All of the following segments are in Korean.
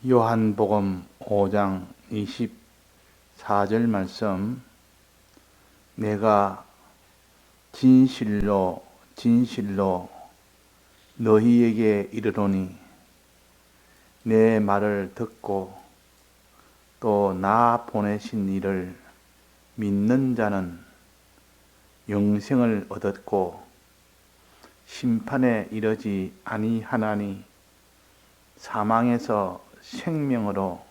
요한복음 5장 24절 말씀. 내가 진실로 진실로 너희에게 이르노니 내 말을 듣고 또 나 보내신 이를 믿는 자는 영생을 얻었고 심판에 이르지 아니하나니 사망에서 생명으로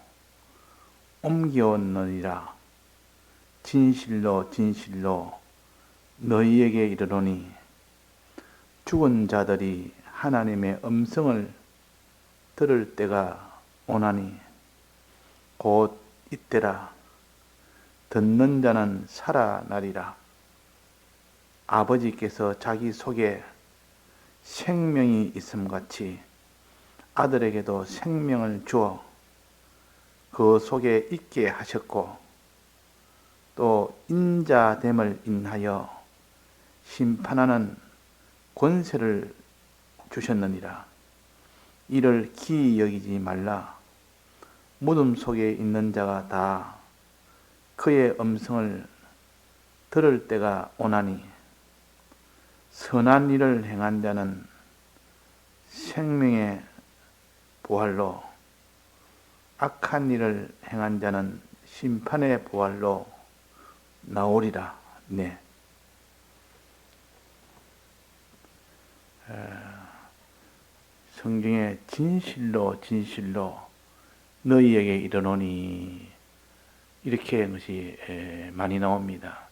옮겨오느니라. 진실로 진실로 너희에게 이르노니 죽은 자들이 하나님의 음성을 들을 때가 오나니 곧 이때라. 듣는 자는 살아나리라. 아버지께서 자기 속에 생명이 있음같이 아들에게도 생명을 주어 그 속에 있게 하셨고 또 인자됨을 인하여 심판하는 권세를 주셨느니라. 이를 기이 여기지 말라. 무덤 속에 있는 자가 다 그의 음성을 들을 때가 오나니 선한 일을 행한 자는 생명의 부활로 악한 일을 행한 자는 심판의 부활로 나오리라. 네. 성경에 진실로 진실로 너희에게 이르노니 이렇게 것이 많이 나옵니다.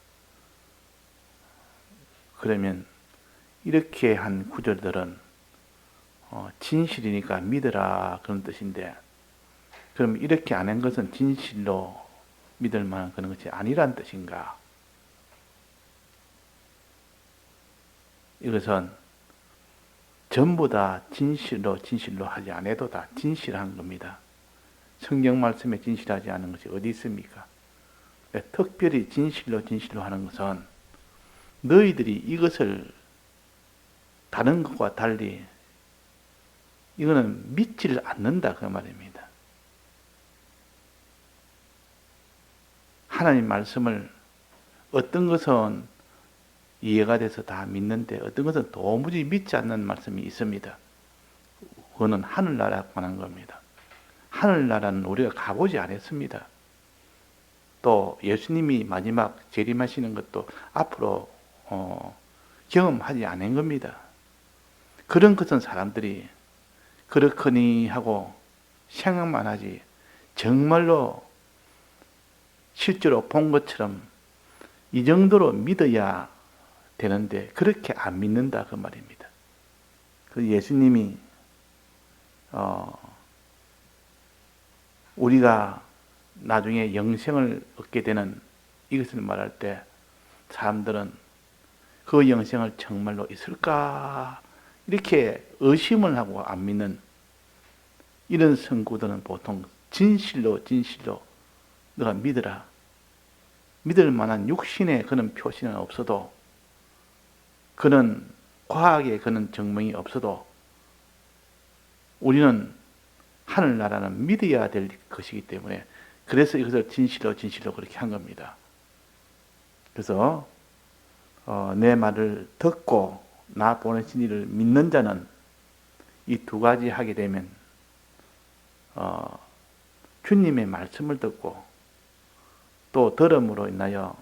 그러면 이렇게 한 구절들은 진실이니까 믿으라 그런 뜻인데, 그럼 이렇게 안 한 것은 진실로 믿을 만한 그런 것이 아니란 뜻인가? 이것은 전부 다 진실로 진실로 하지 않아도 다 진실한 겁니다. 성경 말씀에 진실하지 않은 것이 어디 있습니까? 특별히 진실로 진실로 하는 것은 너희들이 이것을 다른 것과 달리 이거는 믿지를 않는다 그 말입니다. 하나님 말씀을 어떤 것은 이해가 돼서 다 믿는데 어떤 것은 도무지 믿지 않는 말씀이 있습니다. 그거는 하늘나라에 관한 겁니다. 하늘나라는 우리가 가보지 않았습니다. 또 예수님이 마지막 재림하시는 것도 앞으로 경험하지 않은 겁니다. 그런 것은 사람들이 그렇거니 하고 생각만 하지 정말로 실제로 본 것처럼 이 정도로 믿어야 되는데 그렇게 안 믿는다 그 말입니다. 그 예수님이 우리가 나중에 영생을 얻게 되는 이것을 말할 때 사람들은 그 영생을 정말로 있을까 이렇게 의심을 하고 안 믿는 이런 성구들은 보통 진실로 진실로 너가 믿으라. 믿을 만한 육신의 그런 표시는 없어도, 그런 과학의 그런 증명이 없어도 우리는 하늘나라는 믿어야 될 것이기 때문에 그래서 이것을 진실로 진실로 그렇게 한 겁니다. 그래서 내 말을 듣고 나 보내신 이를 믿는 자는 이 두 가지 하게 되면 주님의 말씀을 듣고 또 들음으로 인하여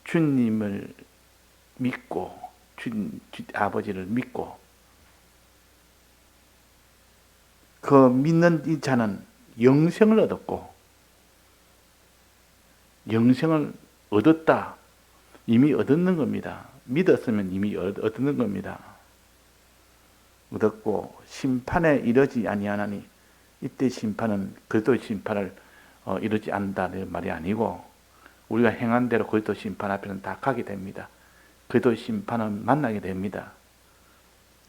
주님을 믿고 아버지를 믿고 그 믿는 이 자는 영생을 얻었고 영생을 얻었다. 이미 얻었는 겁니다. 믿었으면 이미 얻는 겁니다. 얻었고 심판에 이르지 아니하나니 이때 심판은 그리스도의 심판을 이르지 않는다는 말이 아니고 우리가 행한 대로 그리스도 심판 앞에는 다 가게 됩니다. 그리스도 심판은 만나게 됩니다.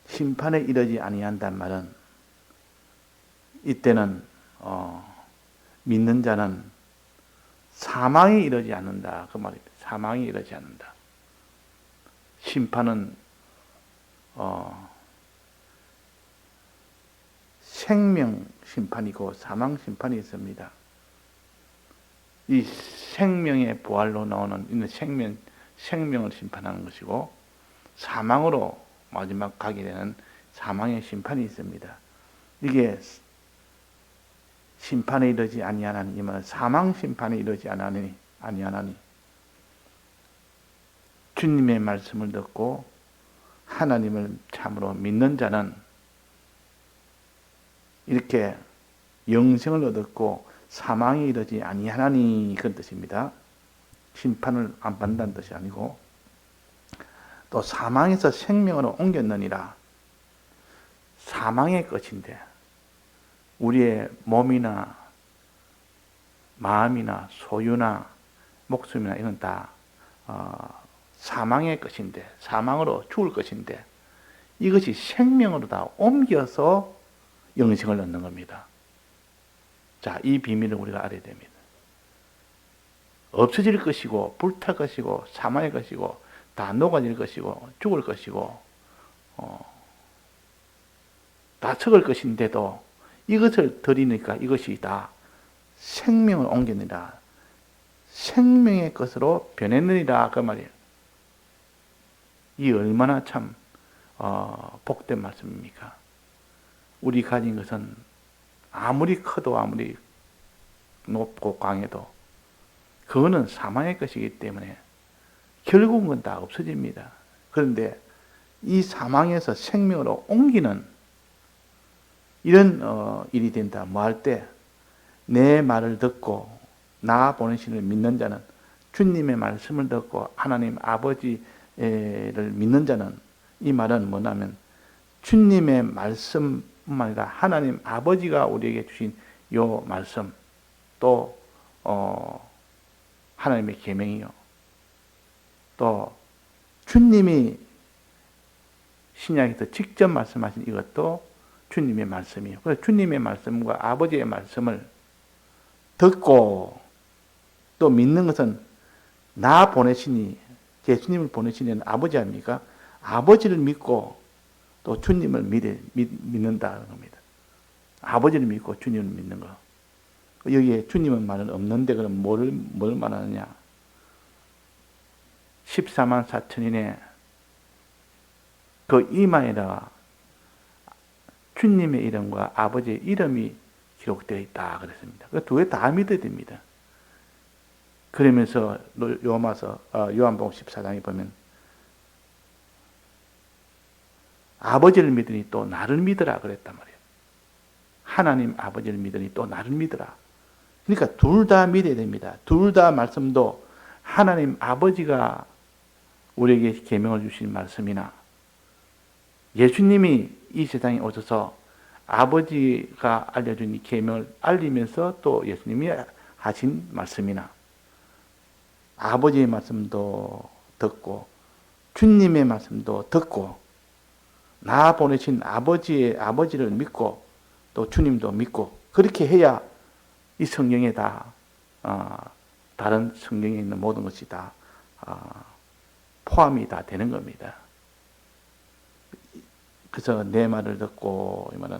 심판에 이르지 아니한다는 말은 이때는 믿는 자는 사망에 이르지 않는다 그 말입니다. 사망에 이르지 않는다. 심판은 심판이고 사망 심판이 있습니다. 이 생명의 부활로 나오는 이는 생명을 심판하는 것이고 사망으로 마지막 가게 되는 사망의 심판이 있습니다. 이게 심판에 이르지 아니하나니, 이 말은 사망 심판에 이르지 아니하나니 주님의 말씀을 듣고 하나님을 참으로 믿는 자는 이렇게 영생을 얻었고 사망에 이르지 아니하나니, 그런 뜻입니다. 심판을 안 받는다는 뜻이 아니고, 또 사망에서 생명으로 옮겼느니라. 사망의 것인데 우리의 몸이나 마음이나 소유나 목숨이나 이건 다 사망의 것인데, 사망으로 죽을 것인데 이것이 생명으로 다 옮겨서 영생을 얻는 겁니다. 자, 이 비밀을 우리가 알아야 됩니다. 없어질 것이고 불탈 것이고 사망의 것이고 다 녹아질 것이고 죽을 것이고 다 썩을 것인데도 이것을 드리니까 이것이 다 생명을 옮겼느니라. 생명의 것으로 변했느니라, 그 말이에요. 이 얼마나 참 복된 말씀입니까? 우리 가진 것은 아무리 커도 아무리 높고 강해도 그거는 사망의 것이기 때문에 결국은 건 다 없어집니다. 그런데 이 사망에서 생명으로 옮기는 이런 일이 된다. 뭐 할 때? 내 말을 듣고 나 보내시는 믿는 자는, 주님의 말씀을 듣고 하나님 아버지를 믿는 자는, 이 말은 뭐냐면 주님의 말씀뿐만 아니라 하나님 아버지가 우리에게 주신 요 말씀, 또 하나님의 계명이요, 또 주님이 신약에서 직접 말씀하신 이것도 주님의 말씀이에요. 그래서 주님의 말씀과 아버지의 말씀을 듣고 또 믿는 것은 나 보내시니, 예수님을 보내시는 아버지 아닙니까? 아버지를 믿고 또 주님을 믿는다는 겁니다. 아버지를 믿고 주님을 믿는 거. 여기에 주님은 말은 없는데 그럼 뭘 말하느냐? 14만 4천인의 그 이마에다가 주님의 이름과 아버지의 이름이 기록되어 있다 그랬습니다. 그 두 개 다 믿어야 됩니다. 그러면서 요한복음 14장에 보면 아버지를 믿으니 또 나를 믿으라 그랬단 말이에요. 하나님 아버지를 믿으니 또 나를 믿으라. 그러니까 둘 다 믿어야 됩니다. 둘 다 말씀도 하나님 아버지가 우리에게 계명을 주신 말씀이나 예수님이 이 세상에 오셔서 아버지가 알려준 이 계명을 알리면서 또 예수님이 하신 말씀이나 아버지의 말씀도 듣고 주님의 말씀도 듣고 나 보내신 아버지를 믿고 또 주님도 믿고 그렇게 해야 이 성경에 다 다른 성경에 있는 모든 것이 다 포함이 다 되는 겁니다. 그래서 내 말을 듣고 이 말은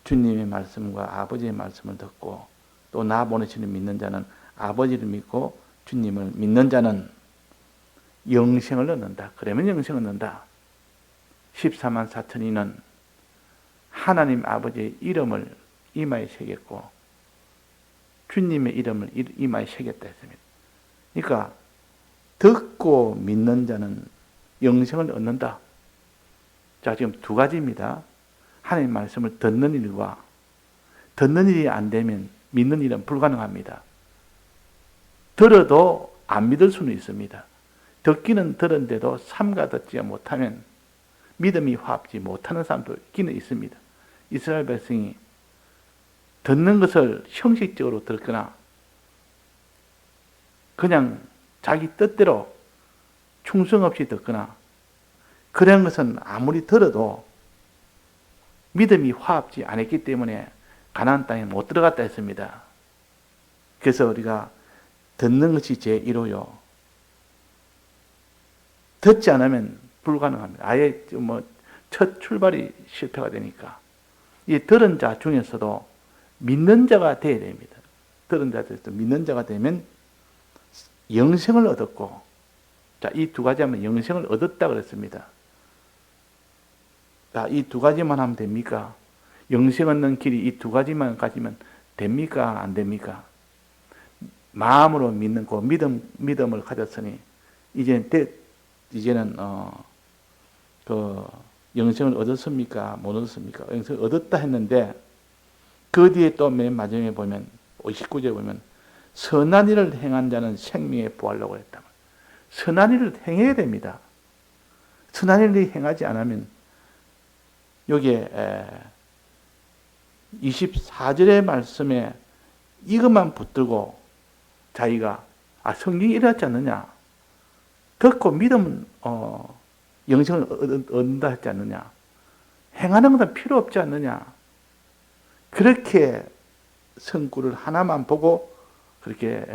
주님의 말씀과 아버지의 말씀을 듣고 또 나 보내시는 믿는 자는 아버지를 믿고 주님을 믿는 자는 영생을 얻는다. 그러면 영생을 얻는다. 14만 4천인은 하나님 아버지의 이름을 이마에 새겼고 주님의 이름을 이마에 새겼다 했습니다. 그러니까 듣고 믿는 자는 영생을 얻는다. 자, 지금 두 가지입니다. 하나님의 말씀을 듣는 일과 듣는 일이 안 되면 믿는 일은 불가능합니다. 들어도 안 믿을 수는 있습니다. 듣기는 들었는데도 삼가 듣지 못하면 믿음이 화합지 못하는 사람도 있기는 있습니다. 이스라엘 백성이 듣는 것을 형식적으로 듣거나 그냥 자기 뜻대로 충성 없이 듣거나 그런 것은 아무리 들어도 믿음이 화합지 않았기 때문에 가나안 땅에 못 들어갔다 했습니다. 그래서 우리가 듣는 것이 제1호요. 듣지 않으면 불가능합니다. 아예 첫 출발이 실패가 되니까. 이 들은 자 중에서도 믿는 자가 되어야 됩니다. 들은 자들도 믿는 자가 되면 영생을 얻었고, 자, 이 두 가지 하면 영생을 얻었다 그랬습니다. 자, 이 두 가지만 하면 됩니까? 영생 얻는 길이 이 두 가지만 가지면 됩니까? 안 됩니까? 마음으로 믿는 그 믿음을 가졌으니, 이제는, 그, 영생을 얻었습니까? 못 얻었습니까? 영생을 얻었다 했는데, 그 뒤에 또 맨 마지막에 보면, 59절에 보면, 선한 일을 행한 자는 생명에 부하려고 했다. 선한 일을 행해야 됩니다. 선한 일을 행하지 않으면, 여기에 24절의 말씀에 이것만 붙들고 자기가 성경이 이렇지 않느냐, 듣고 믿으면 영생을 얻는다 했지 않느냐, 행하는 것은 필요 없지 않느냐, 그렇게 성구를 하나만 보고 그렇게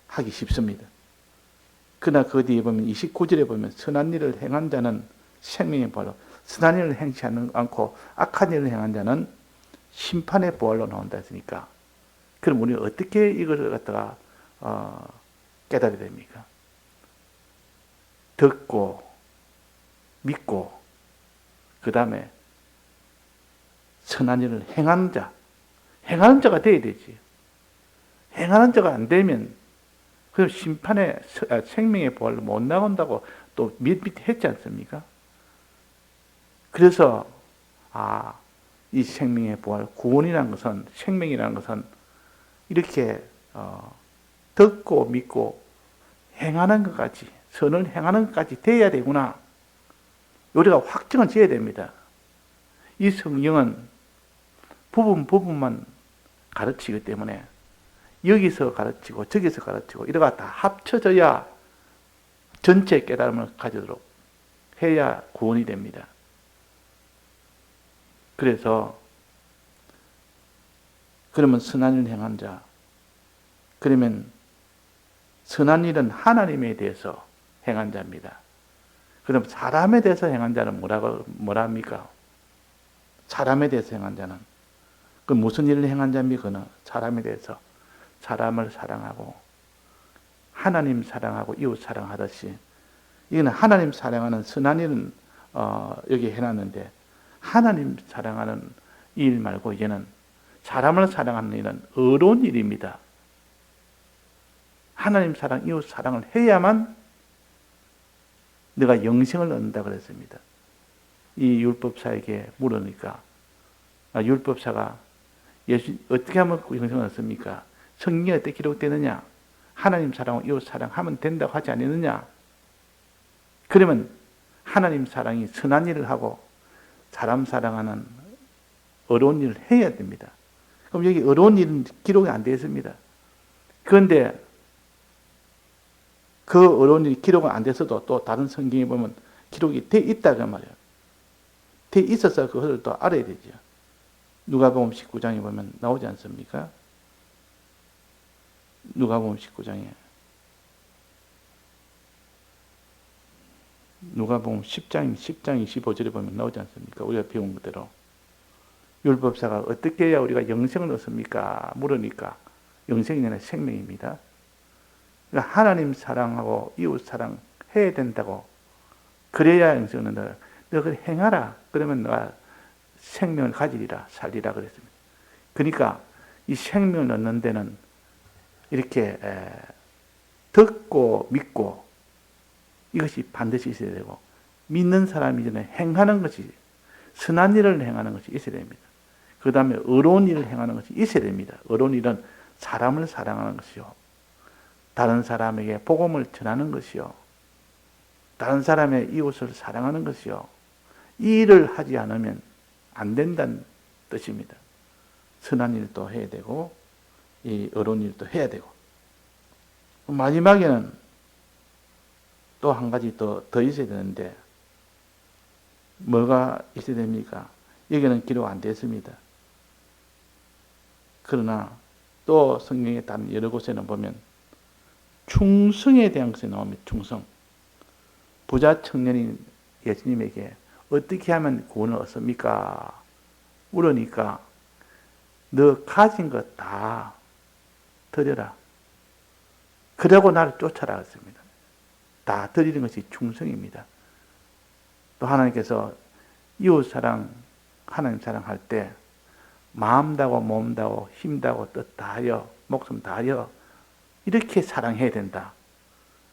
하기 쉽습니다. 그러나 그 뒤에 보면 29절에 보면 선한 일을 행한 자는 생명의 부활로, 선한 일을 행치 않고 악한 일을 행한 자는 심판의 부활로 나온다 했으니까, 그럼 우리는 어떻게 이걸 갖다가 깨달아야 됩니까? 듣고 믿고 그 다음에 선한 일을 행하는 자가 되어야 되지. 행하는 자가 안 되면 그럼 심판의 생명의 부활로 못 나온다고 또 했지 않습니까? 그래서 이 생명의 부활, 구원이라는 것은, 생명이라는 것은 이렇게 듣고 믿고 행하는 것까지, 선을 행하는 것까지 돼야 되구나. 우리가 확정을 지어야 됩니다. 이 성경은 부분만 가르치기 때문에 여기서 가르치고 저기서 가르치고 이러가 다 합쳐져야 전체 깨달음을 가지도록 해야 구원이 됩니다. 그래서 그러면 선한 일을 행한 자, 그러면 선한 일은 하나님에 대해서 행한 자입니다. 그럼 사람에 대해서 행한 자는 뭐라 합니까? 사람에 대해서 행한 자는 그 무슨 일을 행한 자입니까? 그는 사람에 대해서 사람을 사랑하고 하나님 사랑하고 이웃 사랑하듯이, 이거는 하나님 사랑하는 선한 일은 여기 해놨는데, 하나님 사랑하는 일 말고 이제는 사람을 사랑하는 일은 어려운 일입니다. 하나님 사랑, 이웃 사랑을 해야만 내가 영생을 얻는다 그랬습니다. 이 율법사에게 물으니까 율법사가 예수 어떻게 하면 영생을 얻습니까? 성경에 어떻게 기록되느냐? 하나님 사랑하고 이웃 사랑하면 된다고 하지 않았느냐? 그러면 하나님 사랑이 선한 일을 하고 사람 사랑하는 어려운 일을 해야 됩니다. 그럼 여기 어려운 일은 기록이 안 되어 있습니다. 그런데 그 어려운 일이 기록은 안 돼서도 또 다른 성경에 보면 기록이 돼 있다고 말이에요. 돼 있어서 그것을 또 알아야 되죠. 누가복음 19장에 보면 나오지 않습니까? 누가복음 19장에 누가복음 10장 25절에 보면 나오지 않습니까? 우리가 배운 그대로 율법사가 어떻게 해야 우리가 영생을 얻습니까? 물으니까 영생이 아니라 생명입니다. 그러니까 하나님 사랑하고 이웃 사랑 해야 된다고, 그래야 영생을 얻는다. 너가 그걸 행하라. 그러면 너가 생명을 가지리라, 살리라 그랬습니다. 그러니까 이 생명을 얻는 데는 이렇게 듣고 믿고 이것이 반드시 있어야 되고, 믿는 사람이 전에 행하는 것이, 선한 일을 행하는 것이 있어야 됩니다. 그 다음에 어려운 일을 행하는 것이 있어야 됩니다. 어려운 일은 사람을 사랑하는 것이요, 다른 사람에게 복음을 전하는 것이요, 다른 사람의 이웃을 사랑하는 것이요, 이 일을 하지 않으면 안 된다는 뜻입니다. 선한 일도 해야 되고 이 어려운 일도 해야 되고, 마지막에는 또 한 가지 더 있어야 되는데 뭐가 있어야 됩니까? 여기는 기록 안 됐습니다. 그러나 또 성경에 다른 여러 곳에는 보면 충성에 대한 것이 나옵니다. 충성. 부자 청년이 예수님에게 어떻게 하면 구원을 얻습니까? 물으니까 너 가진 것 다 드려라. 그러고 나를 쫓아라 했습니다. 다 드리는 것이 충성입니다. 또 하나님께서 이웃사랑, 하나님 사랑할 때 마음 다하고 몸 다하고 힘 다하고 뜻 다하여 목숨 다하여 이렇게 사랑해야 된다.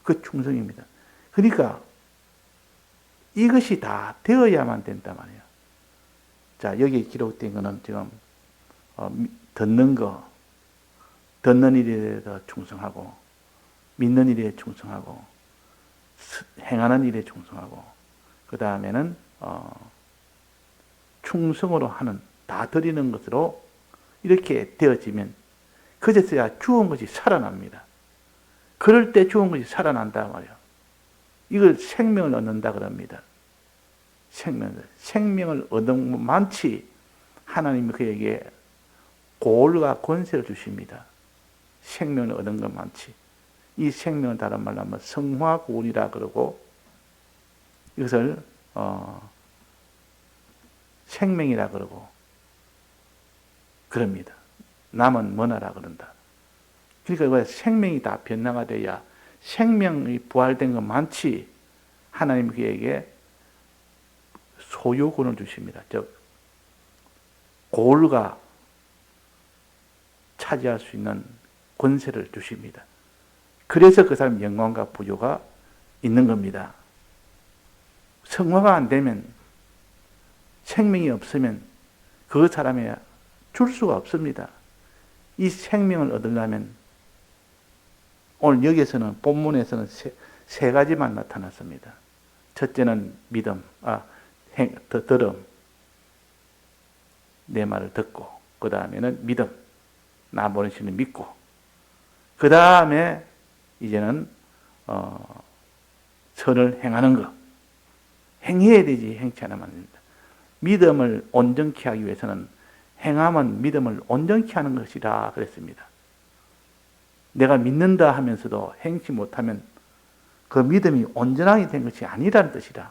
그 충성입니다. 그러니까 이것이 다 되어야만 된단 말이에요. 자, 여기 기록된 거는 지금 듣는 거, 듣는 일에 대해서 충성하고, 믿는 일에 충성하고, 행하는 일에 충성하고, 그 다음에는 충성으로 하는, 다 드리는 것으로 이렇게 되어지면 그제서야 주운 것이 살아납니다. 그럴 때 주운 것이 살아난다 말이에요. 이걸 생명을 얻는다 그럽니다. 생명을 얻은 만치 하나님이 그에게 고을과 권세를 주십니다. 생명을 얻은 것 많지. 이 생명을 다른 말로 하면 성화고울이라 그러고, 이것을 생명이라 그러고 그럽니다. 남은 뭐나라 그런다. 그러니까 생명이 다 변화가 돼야 생명이 부활된 것 많지 하나님 그에게 소유권을 주십니다. 즉 고을과 차지할 수 있는 권세를 주십니다. 그래서 그 사람 영광과 부요가 있는 겁니다. 성화가 안 되면, 생명이 없으면 그 사람에 줄 수가 없습니다. 이 생명을 얻으려면 오늘 여기에서는 본문에서는 세 가지만 나타났습니다. 첫째는 믿음, 들음, 내 말을 듣고, 그 다음에는 믿음, 나 보내시는 믿고, 그 다음에 이제는 선을 행하는 것. 행해야 되지 행치 않으면 안 됩니다. 믿음을 온전케 하기 위해서는 행함은 믿음을 온전케 하는 것이라 그랬습니다. 내가 믿는다 하면서도 행치 못하면 그 믿음이 온전하게 된 것이 아니라는 뜻이라.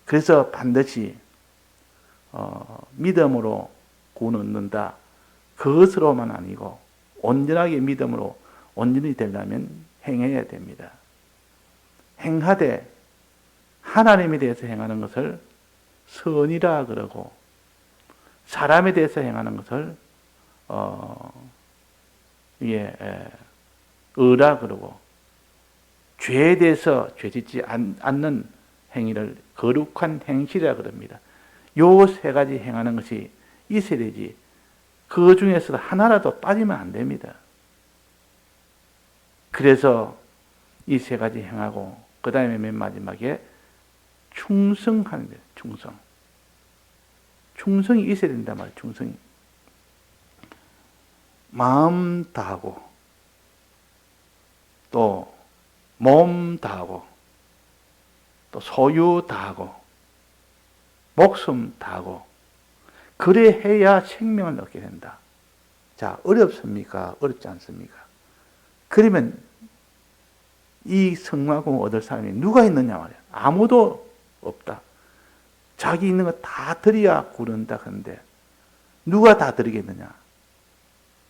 그래서 반드시 믿음으로 구원 얻는다. 그것으로만 아니고 온전하게 믿음으로 온전히 되려면 행해야 됩니다. 행하되 하나님에 대해서 행하는 것을 선이라 그러고, 사람에 대해서 행하는 것을 의라 그러고, 죄에 대해서 죄짓지 않는 행위를 거룩한 행실이라 그럽니다. 요 세 가지 행하는 것이 있어야 되지, 그 중에서 하나라도 빠지면 안 됩니다. 그래서 이 세 가지 행하고, 그 다음에 맨 마지막에 충성하는 거예요. 충성이 있어야 된단 말이에요. 충성이. 마음 다하고, 또 몸 다하고, 또 소유 다하고, 목숨 다하고, 그래 해야 생명을 얻게 된다. 자, 어렵습니까? 어렵지 않습니까? 그러면 이 성화공을 얻을 사람이 누가 있느냐 말이야. 아무도 없다. 자기 있는 거 다 드려야 구른다 하는데 누가 다 드리겠느냐.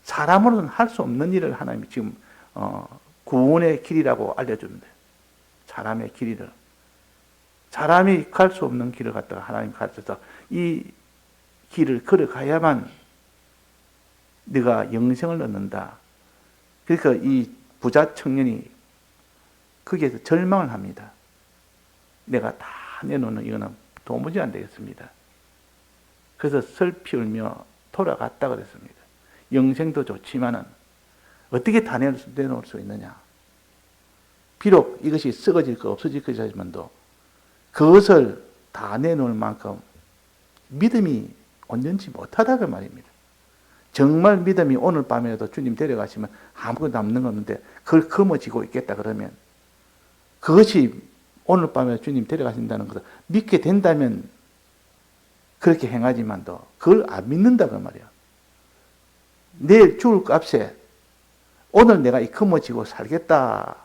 사람으로는 할 수 없는 일을 하나님이 지금 구원의 길이라고 알려줍니다. 사람의 길이를. 사람이 갈 수 없는 길을 갖다가 하나님 가르쳐서 이 길을 걸어가야만 네가 영생을 얻는다. 그러니까 이 부자 청년이 거기에서 절망을 합니다. 내가 다 내놓는 이거는 도무지 안 되겠습니다. 그래서 슬피 울며 돌아갔다 그랬습니다. 영생도 좋지만은 어떻게 다 내놓을 수 있느냐. 비록 이것이 썩어질 거 없어질 것이지만도 그것을 다 내놓을 만큼 믿음이 온전치 못하다 그 말입니다. 정말 믿음이 오늘 밤에도 주님 데려가시면 아무것도 남는 거 없는데 그걸 거머쥐고 있겠다 그러면 그것이 오늘 밤에 주님 데려가신다는 것을 믿게 된다면 그렇게 행하지만도 그걸 안 믿는다 그 말이야. 내일 죽을 값에 오늘 내가 이 거머쥐고 살겠다.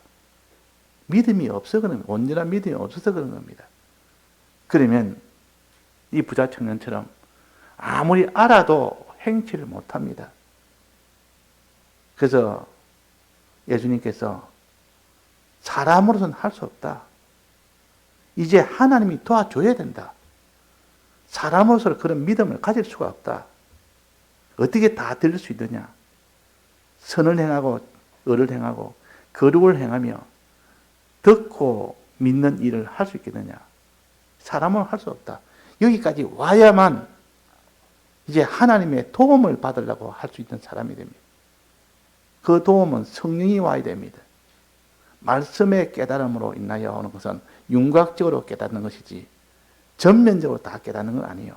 믿음이 없어 그런 겁니다. 온전한 믿음이 없어서 그런 겁니다. 그러면 이 부자 청년처럼 아무리 알아도 행치를 못합니다. 그래서 예수님께서 사람으로서는 할 수 없다. 이제 하나님이 도와줘야 된다. 사람으로서 그런 믿음을 가질 수가 없다. 어떻게 다 들을 수 있느냐? 선을 행하고 의를 행하고 거룩을 행하며 듣고 믿는 일을 할 수 있겠느냐? 사람은 할 수 없다. 여기까지 와야만 이제 하나님의 도움을 받으려고 할 수 있는 사람이 됩니다. 그 도움은 성령이 와야 됩니다. 말씀의 깨달음으로 인하여 오는 것은 윤곽적으로 깨닫는 것이지 전면적으로 다 깨닫는 건 아니에요.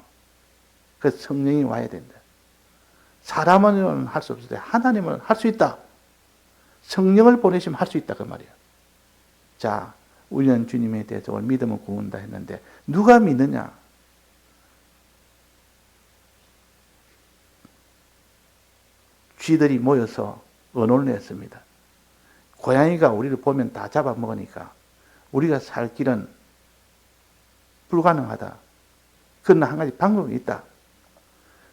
그래서 성령이 와야 된다. 사람은 할 수 없을 때 하나님은 할 수 있다. 성령을 보내시면 할 수 있다 그 말이에요. 자, 우리는 주님에 대해서 믿음을 구한다 했는데 누가 믿느냐? 쥐들이 모여서 언론을 했습니다. 고양이가 우리를 보면 다 잡아먹으니까 우리가 살 길은 불가능하다. 그러나 한 가지 방법이 있다.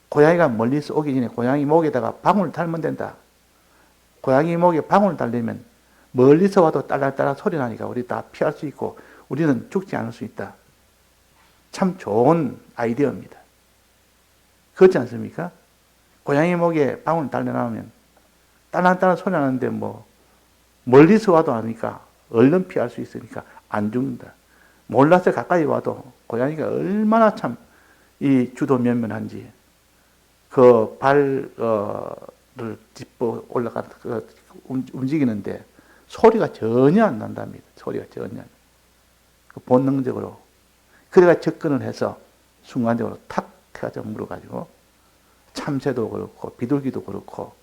고양이가 멀리서 오기 전에 고양이 목에다가 방울을 달면 된다. 고양이 목에 방울을 달려면 멀리서 와도 딸랑딸랑 소리 나니까 우리 다 피할 수 있고 우리는 죽지 않을 수 있다. 참 좋은 아이디어입니다. 그렇지 않습니까? 고양이 목에 방울을 달려나오면 딸랑딸랑 소리 나는데 멀리서 와도 아니까 얼른 피할 수 있으니까 안 죽는다. 몰라서 가까이 와도 고양이가 얼마나 참 이 주도면면한지 그 발을 짚어 올라가 움직이는데 소리가 전혀 안 난답니다. 소리가 전혀 안. 본능적으로. 그래가 접근을 해서 순간적으로 탁 해가지고 물어가지고 참새도 그렇고 비둘기도 그렇고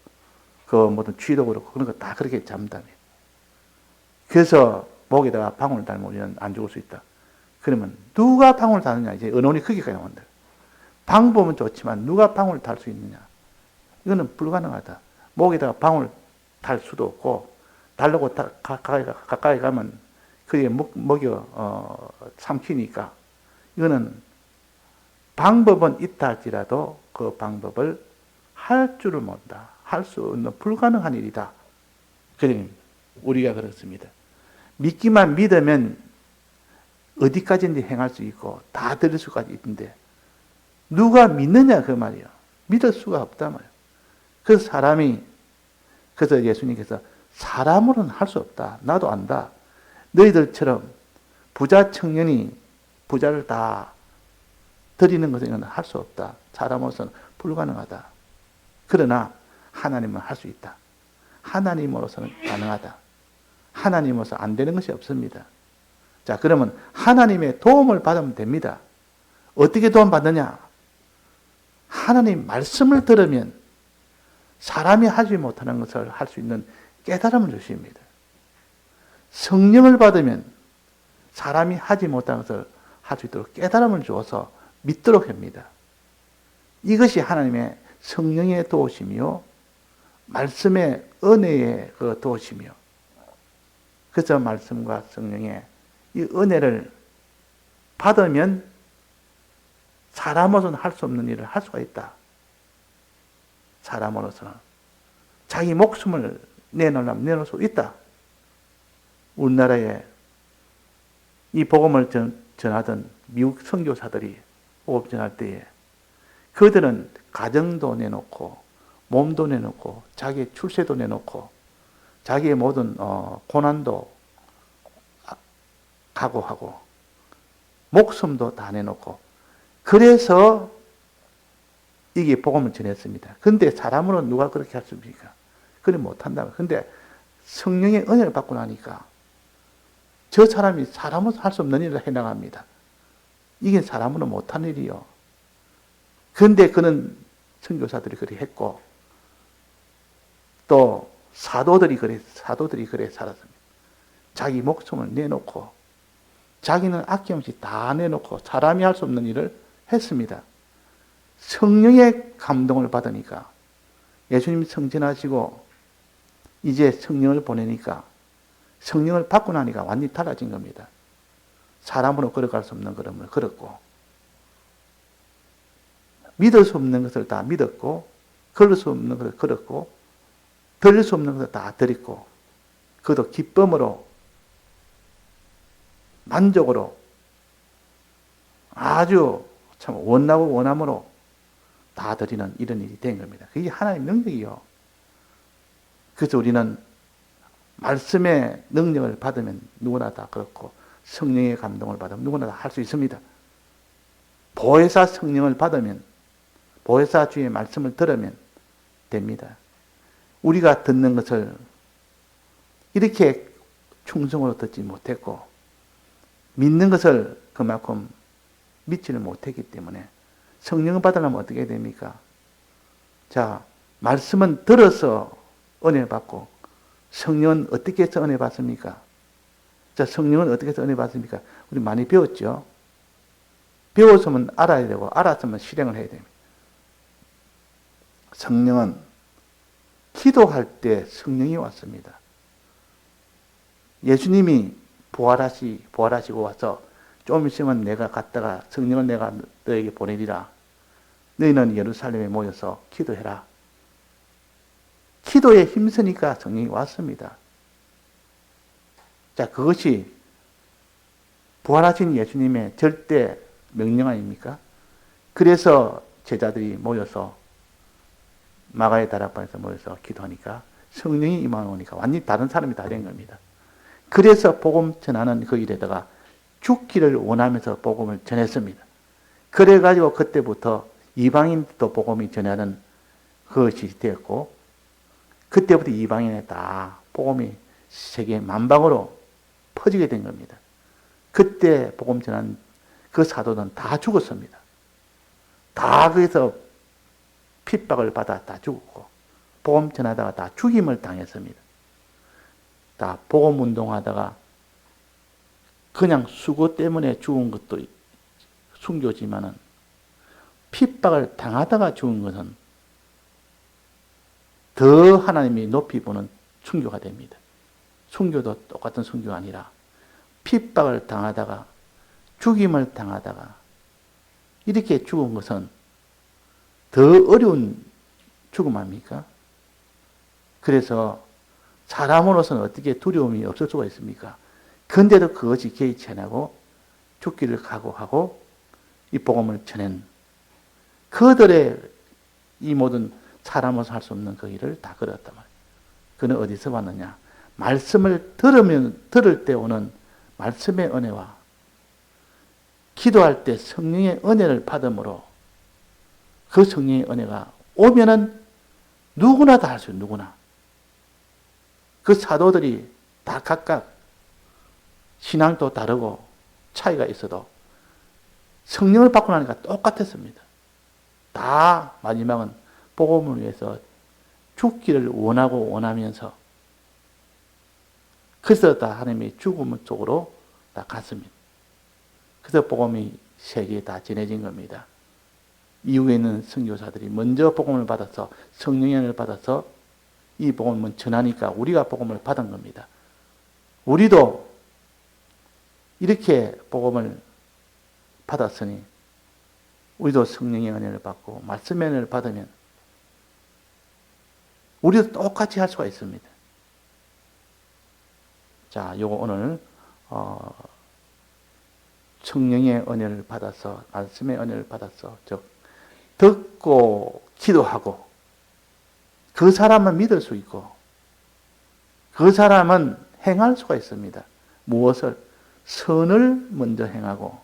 그 모든 쥐도 그렇고 그런 거 다 그렇게 잡는답니다. 그래서 목에다가 방울을 달면 우리는 안 죽을 수 있다. 그러면 누가 방울을 다느냐? 이제 언론이 거기까지 나온다. 방법은 좋지만 누가 방울을 달 수 있느냐? 이거는 불가능하다. 목에다가 방울 달 수도 없고 달라고 가까이 가면 그게 먹여 삼키니까 이거는 방법은 있다 할지라도 그 방법을 할 줄을 모른다. 할 수 없는 불가능한 일이다. 그러니 우리가 그렇습니다. 믿기만 믿으면 어디까지든지 행할 수 있고 다 들을 수가 있는데 누가 믿느냐 그 말이에요. 믿을 수가 없단 말이에요. 그래서 예수님께서 사람으로는 할 수 없다. 나도 안다. 너희들처럼 부자 청년이 부자를 다 드리는 것은 할 수 없다. 사람으로서는 불가능하다. 그러나 하나님은 할 수 있다. 하나님으로서는 가능하다. 하나님으로서 안 되는 것이 없습니다. 자, 그러면 하나님의 도움을 받으면 됩니다. 어떻게 도움 받느냐? 하나님 말씀을 들으면 사람이 하지 못하는 것을 할 수 있는 깨달음을 주십니다. 성령을 받으면 사람이 하지 못하는 것을 할 수 있도록 깨달음을 주어서 믿도록 합니다. 이것이 하나님의 성령의 도우심이요, 말씀의 은혜의 그 도우심이요. 그래서 말씀과 성령의 이 은혜를 받으면 사람으로서는 할 수 없는 일을 할 수가 있다. 사람으로서는 자기 목숨을 내놓을 수 있다. 우리나라에 이 복음을 전하던 미국 선교사들이 복음 전할 때에 그들은 가정도 내놓고 몸도 내놓고 자기의 출세도 내놓고 자기의 모든 고난도 각오하고 목숨도 다 내놓고 그래서 이게 복음을 전했습니다. 근데 사람으로는 누가 그렇게 할 수 있습니까? 그래 못한다. 근데 성령의 은혜를 받고 나니까 저 사람이 사람으로서 할 수 없는 일을 해나갑니다. 이게 사람으로 못한 일이요. 근데 그는 선교사들이 그렇게 했고 또 사도들이 그래 살았습니다. 자기 목숨을 내놓고 자기는 아낌없이 다 내놓고 사람이 할 수 없는 일을 했습니다. 성령의 감동을 받으니까 예수님이 성전하시고 이제 성령을 보내니까 성령을 받고 나니까 완전히 달라진 겁니다. 사람으로 걸어갈 수 없는 걸음을 걸었고 믿을 수 없는 것을 다 믿었고 걸을 수 없는 것을 걸었고 드릴 수 없는 것을 다 드렸고 그것도 기쁨으로 만족으로 아주 참 원하고 원함으로 다 드리는 이런 일이 된 겁니다. 그게 하나님의 능력이요. 그래서 우리는 말씀의 능력을 받으면 누구나 다 그렇고 성령의 감동을 받으면 누구나 다 할 수 있습니다. 보혜사 성령을 받으면 보혜사 주의 말씀을 들으면 됩니다. 우리가 듣는 것을 이렇게 충성으로 듣지 못했고 믿는 것을 그만큼 믿지를 못했기 때문에 성령을 받으려면 어떻게 됩니까? 자, 말씀은 들어서 은혜를 받고 성령은 어떻게 해서 은혜 받습니까? 자, 성령은 어떻게 해서 은혜 받습니까? 우리 많이 배웠죠? 배웠으면 알아야 되고 알았으면 실행을 해야 됩니다. 성령은 기도할 때 성령이 왔습니다. 예수님이 부활하시고 와서 좀 있으면 내가 갔다가 성령을 내가 너에게 보내리라. 너희는 예루살렘에 모여서 기도해라. 기도에 힘쓰니까 성령이 왔습니다. 자, 그것이 부활하신 예수님의 절대 명령 아닙니까? 그래서 제자들이 모여서 마가의 다락방에서 모여서 기도하니까 성령이 임하오니까 완전히 다른 사람이 다 된 겁니다. 그래서 복음 전하는 그 일에다가 죽기를 원하면서 복음을 전했습니다. 그래가지고 그때부터 이방인도 복음이 전하는 그것이 되었고 그때부터 이방인에 다 복음이 세계 만방으로 퍼지게 된 겁니다. 그때 복음 전한 그 사도는 다 죽었습니다. 다 거기서 핍박을 받아 다 죽었고 복음 전하다가 다 죽임을 당했습니다. 다 복음 운동하다가 그냥 수고 때문에 죽은 것도 순교지만은 핍박을 당하다가 죽은 것은 더 하나님이 높이 보는 순교가 됩니다. 순교도 똑같은 순교가 아니라 핍박을 당하다가 죽임을 당하다가 이렇게 죽은 것은 더 어려운 죽음 아닙니까? 그래서 사람으로서는 어떻게 두려움이 없을 수가 있습니까? 근데도 그것이 개의치 않고 죽기를 각오하고 이 복음을 전한 그들의 이 모든 사람으로서 할 수 없는 그 일을 다 걸었단 말이에요. 그는 어디서 왔느냐? 말씀을 들을 때 오는 말씀의 은혜와 기도할 때 성령의 은혜를 받음으로 그 성령의 은혜가 오면은 누구나 다 할 수 있어요. 누구나. 그 사도들이 다 각각 신앙도 다르고 차이가 있어도 성령을 받고 나니까 똑같았습니다. 다 마지막은 복음을 위해서 죽기를 원하고 원하면서 그래서 다 하나님의 죽음 쪽으로 다 갔습니다. 그래서 복음이 세계에 다 전해진 겁니다. 이후에 있는 선교사들이 먼저 복음을 받아서 성령의 은혜를 받아서 이 복음을 전하니까 우리가 복음을 받은 겁니다. 우리도 이렇게 복음을 받았으니 우리도 성령의 은혜를 받고 말씀의 은혜를 받으면 우리도 똑같이 할 수가 있습니다. 자, 요거 오늘 성령의 은혜를 받아서 말씀의 은혜를 받아서 즉 듣고 기도하고 그 사람은 믿을 수 있고 그 사람은 행할 수가 있습니다. 무엇을? 선을 먼저 행하고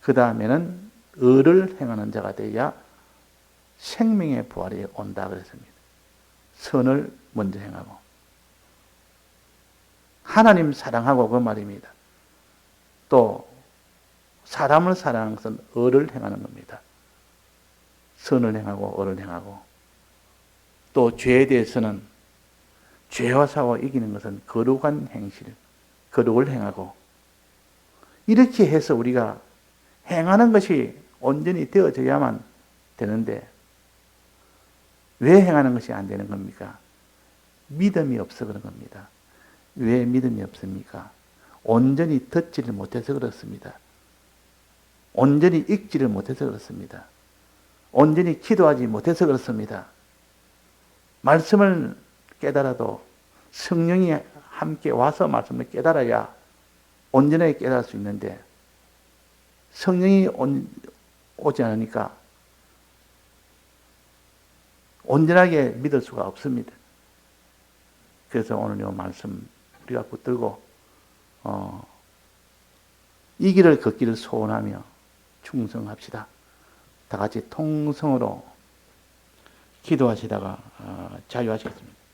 그 다음에는 의를 행하는 자가 되어야 생명의 부활이 온다 그랬습니다. 선을 먼저 행하고 하나님 사랑하고 그 말입니다. 또 사람을 사랑하는 것은 의를 행하는 겁니다. 선을 행하고 의를 행하고 또 죄에 대해서는 죄와 사고가 이기는 것은 거룩한 행실, 거룩을 행하고 이렇게 해서 우리가 행하는 것이 온전히 되어져야만 되는데 왜 행하는 것이 안 되는 겁니까? 믿음이 없어 그런 겁니다. 왜 믿음이 없습니까? 온전히 듣지를 못해서 그렇습니다. 온전히 읽지를 못해서 그렇습니다. 온전히 기도하지 못해서 그렇습니다. 말씀을 깨달아도 성령이 함께 와서 말씀을 깨달아야 온전하게 깨달을 수 있는데 성령이 오지 않으니까 온전하게 믿을 수가 없습니다. 그래서 오늘 이 말씀 우리가 붙들고 이 길을 걷기를 소원하며 충성합시다. 다 같이 통성으로 기도하시다가 자유하시겠습니다.